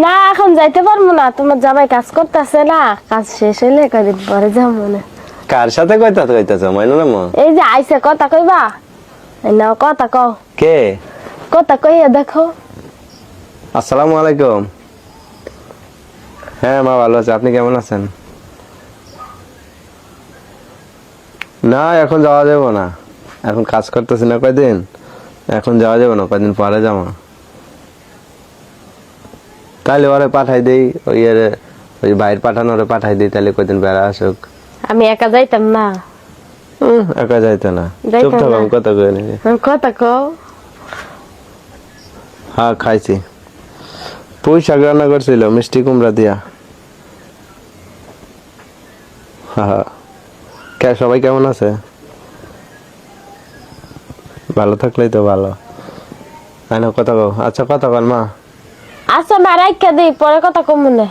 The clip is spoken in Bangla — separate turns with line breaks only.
না এখন যাইতে পারবো না, তোমার জামাই কাজ করতেছে না, কাজ শেষ হইলে কদিন পরে যাবো না।
কার সাথে কইতাছ মাইনু না মা?
এই যে আইসে কথা কইবা, এই নাও কথা কও,
কে?
কথা কইয়া দেখো।
আসসালামু আলাইকুম। হ্যাঁ মা ভালো আছে, আপনি কেমন আছেন? না এখন যাওয়া যাবে না, এখন কাজ করতেছি না কয়দিন, এখন যাওয়া যাবে না, কয়দিন পরে যাবো। তাহলে ওরে পাঠাই দেই, ওই বাইরে পাঠানো ওরে পাঠাই দিই, তাহলে কয়দিন বেড়া আসুক।
আমি একা যাইতাম না।
একা যাইতে না,
যাইতাম
চুপ থাকো,
না।
আমি কথা কই নাকি।
কথা কও।
হ্যাঁ খাইছি, পুঁই শাক রান্না করছিল মিষ্টি কুমড়া দিয়া। হ্যাঁ সবাই কেমন আছে? ভালো থাকলেই তো ভালো। কথা কও, আচ্ছা কথা কন মা।
আচ্ছা মা রাইখা দিই, পরে কথা কমু না।